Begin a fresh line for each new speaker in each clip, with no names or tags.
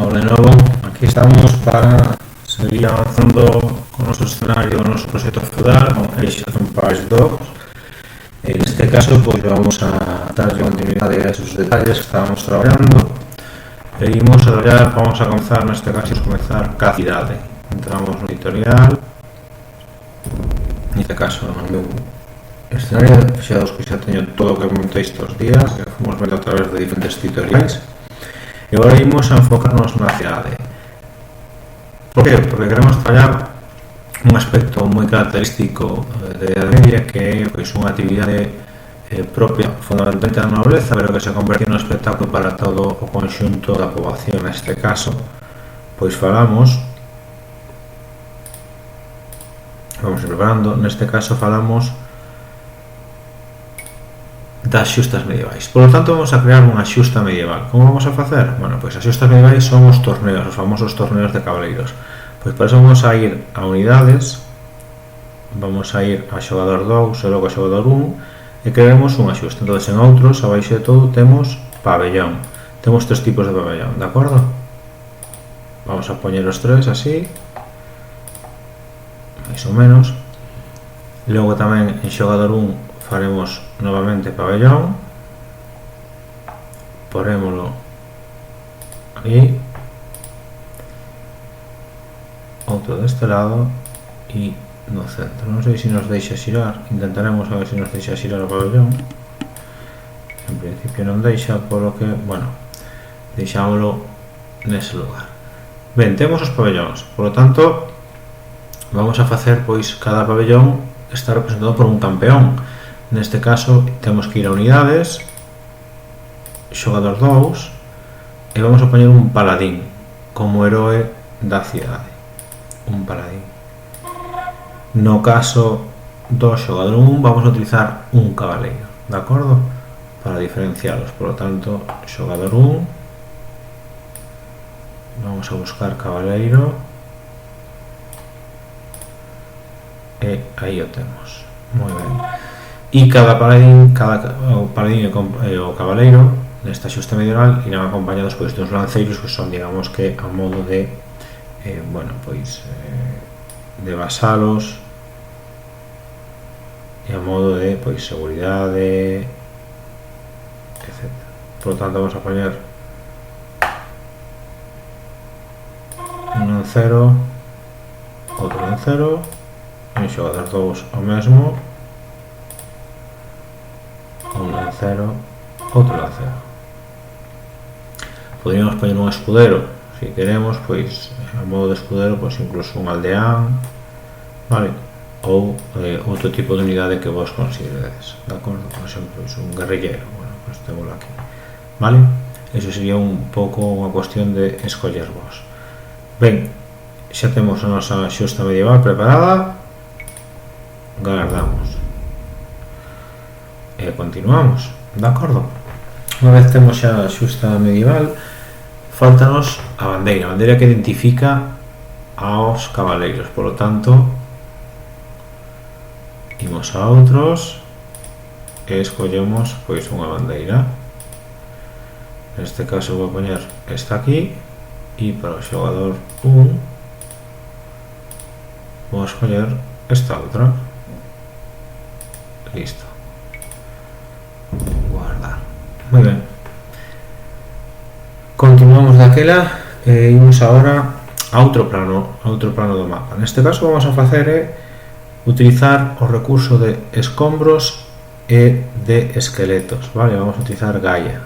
Hola de nuevo, aquí estamos para seguir avanzando con nuestro escenario, nuestro proyecto feudal con Age of Empires 2. En este caso pues vamos a darle continuidad a esos detalles que estábamos trabajando. Vamos a comenzar neste caso cada cidade. Entramos no editorial. Neste caso no meu escenario, fixados que xa teño todo o que comentei estes días, que fomos vendo a través de diferentes tutoriais. E agora imos a enfocarnos na cidade. Por que? Porque queremos traballar un aspecto moi característico de Idade Media, que é pois, unha actividade propia fundamentalmente da nobleza, pero que se convertiu nun espectáculo para todo o conxunto da poboación. Neste caso, pois falamos, vamos preparando, neste caso falamos das xustas medievais. Por lo tanto, vamos a crear unha xusta medieval. Como vamos a facer? Bueno, pois as xustas medievais son os torneos, os famosos torneos de cabaleiros. Pois para eso vamos a ir a unidades, vamos a ir a xogador 2 e logo a xogador 1 e crearemos unha xusta. Entón, en outros, abaixo de todo, temos pabellón. Temos tres tipos de pabellón, de acordo? Vamos a poñer os tres así, máis ou menos. Logo tamén en xogador 1 faremos novamente pabellón, ponémolo aquí, outro deste lado e no centro. Non sei se nos deixa xirar, intentaremos a ver se nos deixa xirar o pabellón. En principio non deixa, polo que, bueno, deixámoslo nese lugar. Ben, temos os pabellóns, por lo tanto vamos a facer, pois, cada pabellón está representado por un campeón. Neste caso temos que ir a unidades, xogador 2 e vamos a poñer un paladín como heroe da cidade, un paladín. No caso do xogador 1 vamos a utilizar un cabaleiro, de acordo? Para diferencialos, por lo tanto, xogador 1, vamos a buscar cabaleiro e aí o temos, moi ben. E cada paladín, o paladín e o cabaleiro nesta xusta medieval irán acompañados pois dos lanceiros, que son, digamos, que a modo de bueno, pois de vasalos e a modo de pois seguridade, etc. Por lo tanto, vamos a poñer un lancero, outro lancero, e un xogador 2 o mesmo, un lancero, outro lancero. Poderíamos poñer un escudero, se queremos, pois a modo de escudero, pois incluso un aldeán, vale? Ou outro tipo de unidade que vos consideredes, de acordo? Por exemplo, un guerrillero, bueno, pois témolo aquí, vale? Eso sería un pouco unha cuestión de escoller vos. Ben, xa temos a nosa xusta medieval preparada, gardamos e continuamos, de acordo? Unha vez temos xa a xusta medieval, faltanos a bandeira que identifica aos cabaleiros. Por lo tanto, imos a outros e escollemos pois unha bandeira. Neste caso vou poñer esta aquí e para o xogador 1 vou escoller esta outra. Listo. Guardar. Moi ben. Continuamos daquela e imos agora a outro plano do mapa. Neste caso vamos a facer utilizar o recurso de escombros e de esqueletos, vale? Vamos a utilizar Gaia.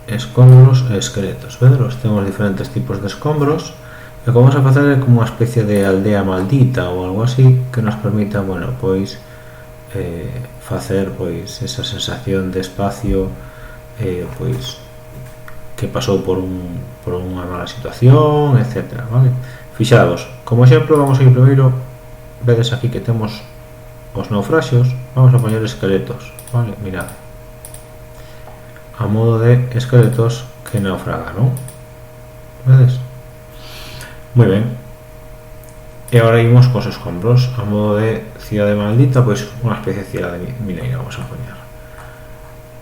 Escombros e esqueletos, vedelos? Temos diferentes tipos de escombros. E o que vamos a facer é como unha especie de aldea maldita ou algo así que nos permita, bueno, pois facer pois esa sensación de espacio pois que pasou por unha mala situación, etc. Vale? Fixados, como exemplo vamos a ir primeiro, vedes aquí que temos os naufraxios, vamos a poñer esqueletos, vale? Mirad, a modo de esqueletos que naufragan, non? Vedes? Moi ben. E agora imos cos escombros, a modo de cidade maldita, pois unha especie de cidade mineira vamos a poñer.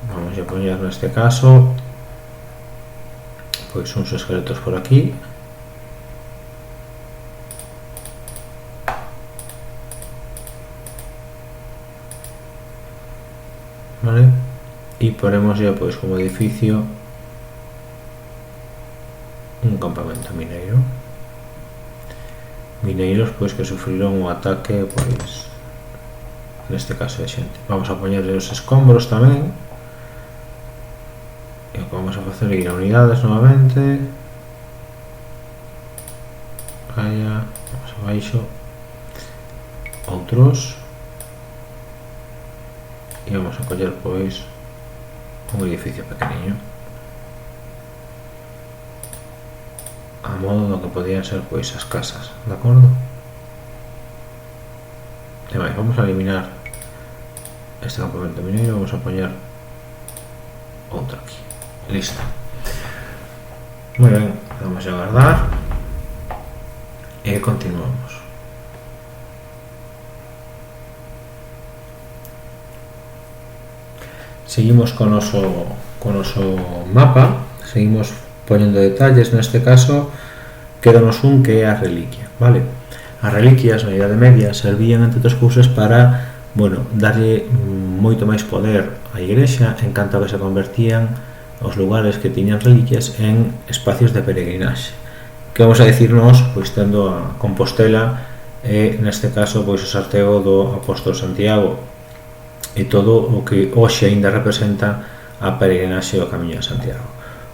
Vamos a poñer neste caso pois uns esqueletos por aquí. Vale, y ponemos ya pois como edificio un campamento mineiro. Mineiros pois que sufriron un ataque, pois neste caso de xente. Vamos a poñerle os escombros tamén, e o que vamos a facer é ir a unidades novamente, calla, vamos abaixo, outros, e vamos a coller pois un edificio pequeniño, a modo do que podían ser pois as casas, de acordo? E vai, vamos a eliminar este campamento mineiro, vamos a poñer outro aquí, listo. Moi ben, vamos a guardar e continuamos. Seguimos con noso mapa, seguimos poñendo detalles. Neste caso quedanos un que é a reliquia, vale? As reliquias na Idade Media servían, entre outras cousas, para, bueno, darlle moito máis poder á igrexa en canto a que se convertían os lugares que tiñan reliquias en espacios de peregrinaxe. Que vamos a dicirnos, pois tendo a Compostela e neste caso pois o sartego do apóstolo Santiago e todo o que hoxe aínda representa a peregrinaxe do Camiño de Santiago.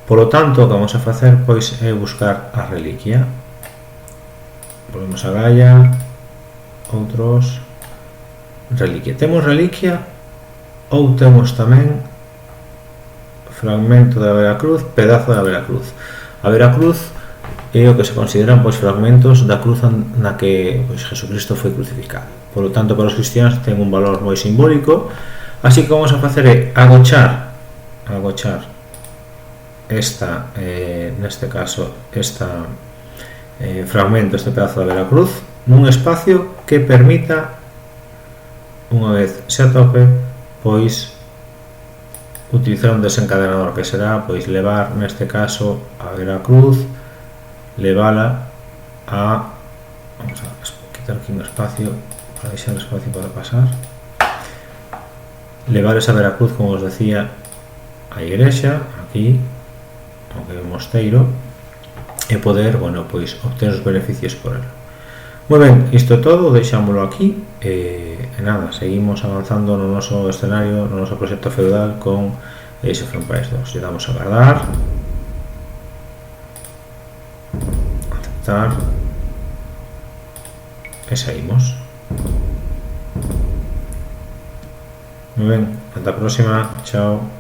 Polo tanto, o que vamos a facer pois é buscar a reliquia. Volvemos a Gaia, outros, reliquia. Temos reliquia ou temos tamén fragmento da Veracruz, pedazo da Veracruz. A Veracruz é o que se consideran pois fragmentos da cruz na que pois Jesucristo foi crucificado. Por lo tanto, para os cristianos ten un valor moi simbólico, así que vamos a facer é agochar esta, neste caso, esta fragmento, este pedazo da Veracruz nun espacio que permita, unha vez se atope, pois utilizar un desencadenador que será pois levar neste caso a Veracruz, levala a, vamos a quitar aquí un espacio para deixar espacio para pasar, levar esa Veracruz, como os decía, a igrexa, aquí o que é o mosteiro, e poder, bueno, pois obter os beneficios por ela. Moi ben, isto todo deixámoslo aquí e nada, seguimos avanzando no noso escenario, no noso proxecto feudal con Age of Empires 2. Le damos a guardar, aceptar e seguimos. Moi ben, ata a próxima, chao.